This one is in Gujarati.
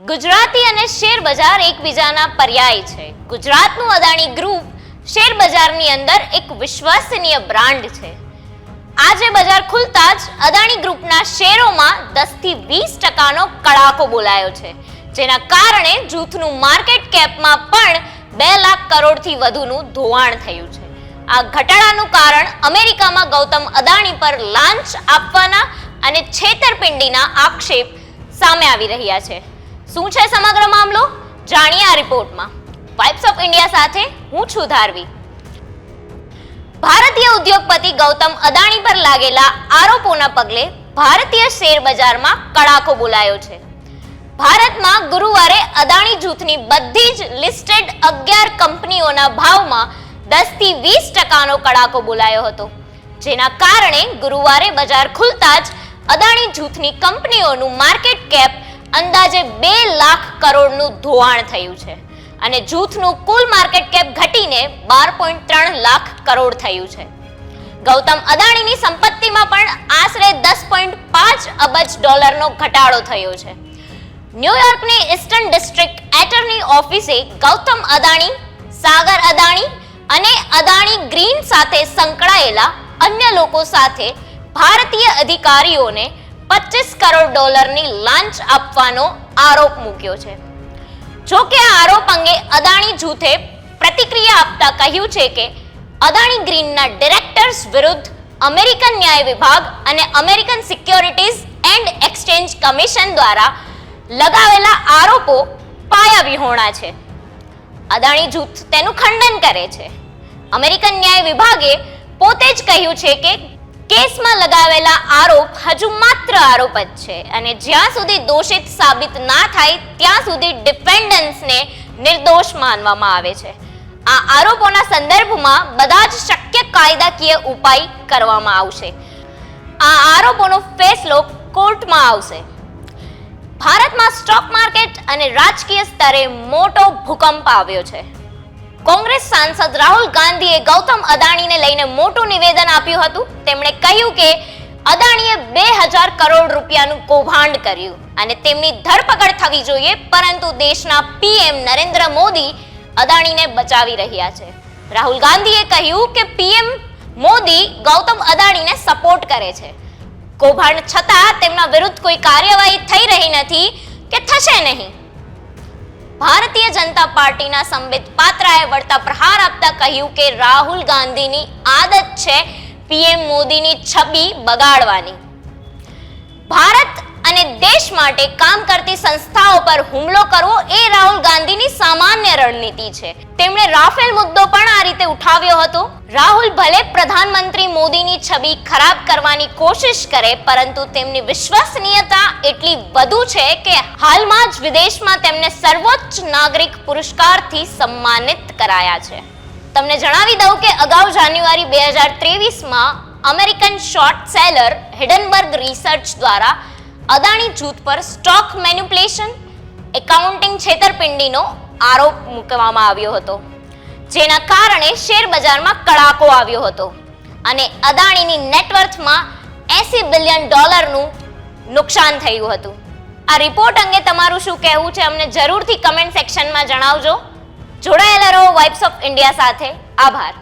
ગુજરાતી અને શેર બજાર એકબીજાના પર્યાય છે. ગુજરાતનું અદાણી ગ્રુપ શેર બજારની અંદર એક વિશ્વસનીય બ્રાન્ડ છે. આજે બજાર ખુલતા જ અદાણી ગ્રુપના શેરોમાં 10 થી 20% કડાકો બોલાયો છે, જેના કારણે જૂથનું માર્કેટ કેપમાં પણ 2 લાખ કરોડથી વધુનું ધોવાણ થયું છે. આ ઘટાડાનું કારણ અમેરિકામાં ગૌતમ અદાણી પર લાંચ આપવાના અને છેતરપિંડીના આક્ષેપ સામે આવી રહ્યા છે. શું છે સમગ્ર મામલો? જાણીએ આ રિપોર્ટમાં. વાઇબ્સ ઓફ ઇન્ડિયા સાથે હું છું ધારવી. ભારતીય ઉદ્યોગપતિ ગૌતમ અદાણી પર લાગેલા આરોપોના પગલે ભારતીય શેર બજારમાં કડાકો બોલાયો છે. ભારતમાં ગુરુવારે અદાણી જૂથની બધી જ લિસ્ટેડ 11 કંપનીઓના ભાવમાં 10 થી 20%નો કડાકો બોલાયો હતો, જેના કારણે ગુરુવારે બજાર ખુલતા જ અદાણી જૂથની કંપનીઓનું માર્કેટ કેપ અંદાજે 2 લાખ કરોડનું ધોવાણ થયું છે અને જૂથનું કુલ માર્કેટ કેપ ઘટીને 12.3 લાખ કરોડ થયું છે. ગૌતમ અદાણીની સંપત્તિમાં પણ આશરે 10.5 અબજ ડોલરનો ઘટાડો થયો છે. ન્યુયોર્કની ઈસ્ટર્ન ડિસ્ટ્રિક્ટ એટર્ની ઓફિસે ગૌતમ અદાણી, સાગર અદાણી અને અદાણી ગ્રીન સાથે સંકળાયેલા અન્ય લોકો સાથે ભારતીય અધિકારીઓને 25 કરોડ ડોલરની લાંચ આપવાનો આરોપ મૂક્યો છે. જો કે આ આરોપ અંગે અદાણી જૂથે પ્રતિક્રિયા આપતા કહ્યું છે કે અદાણી ગ્રીનના ડિરેક્ટર્સ વિરુદ્ધ અમેરિકન ન્યાય વિભાગ અને American securities and exchange commission દ્વારા લગાવેલા આરોપો પાયાવિહોણા છે. અદાણી જૂથ તેનું ખંડન કરે છે. અમેરિકન ન્યાય વિભાગે પોતે જ કહ્યું છે કે કેસમાં લગાવેલા આરોપ હજુ માત્ર આરોપ જ છે અને જ્યાં સુધી દોષિત સાબિત ના થાય ત્યાં સુધી ડિફેન્ડન્ટ્સને નિર્દોષ માનવામાં આવે છે. આ આરોપોના સંદર્ભમાં બધા જ શક્ય કાયદાકીય ઉપાય કરવામાં આવશે. આ આરોપોનો ફેસલો કોર્ટમાં આવશે. ભારતમાં સ્ટોક માર્કેટ અને રાજકીય સ્તરે મોટો ભૂકંપ આવ્યો છે. કોંગ્રેસ સાંસદ રાહુલ ગાંધીએ ગૌતમ અદાણીને લઈને મોટું નિવેદન આપ્યું હતું. તેમણે કહ્યું કે અદાણીએ 2000 કરોડ રૂપિયાનું કૌભાંડ કર્યું અને તેમની ધરપકડ થવી જોઈએ, પરંતુ દેશના પીએમ નરેન્દ્ર મોદી અદાણીને બચાવી રહ્યા છે. રાહુલ ગાંધીએ કહ્યું કે પીએમ મોદી ગૌતમ અદાણીને સપોર્ટ કરે છે. કૌભાંડ છતાં તેમના વિરુદ્ધ કોઈ કાર્યવાહી થઈ રહી નથી કે થશે નહીં. ભારતીય જનતા પાર્ટીના સંબિત પાત્રાએ વળતા પ્રહાર આપતા કહ્યું કે રાહુલ ગાંધીની આદત છે પીએમ મોદીની છબી બગાડવાની. ભારત અને દેશ માટે કામ કરતી સંસ્થાઓ પર હુમલો કરવો એ રાહુલ ગાંધીની સામાન્ય રણનીતિ છે. તેમણે રાફેલ મુદ્દો પણ આ રીતે ઉઠાવ્યો હતો. રાહુલ ભલે પ્રધાનમંત્રી મોદીની છબી ખરાબ કરવાની કોશિશ કરે, પરંતુ તેમની વિશ્વસનીયતા એટલી વધુ છે કે હાલમાં જ વિદેશમાં તેમને સર્વોચ્ચ નાગરિક પુરસ્કારથી સન્માનિત કરાયા છે. તમને જણાવી દઉં કે અગાઉ જાન્યુઆરી 2023માં American short seller Hindenburg research દ્વારા અદાણી જૂથ પર સ્ટોક મેનિપ્યુલેશન, એકાઉન્ટિંગ છેતરપિંડીનો આરોપ મૂકવામાં આવ્યો હતો, જેના કારણે શેર બજારમાં કડાકો આવ્યો હતો અને અદાણીની નેટવર્થમાં $80 બિલિયન નુકસાન થયું હતું. આ રિપોર્ટ અંગે તમારું શું કહેવું છે અમને જરૂરથી કમેન્ટ સેક્શનમાં જણાવજો. જોડાયેલા રહો વાઇબ્સ ઓફ ઇન્ડિયા સાથે. આભાર.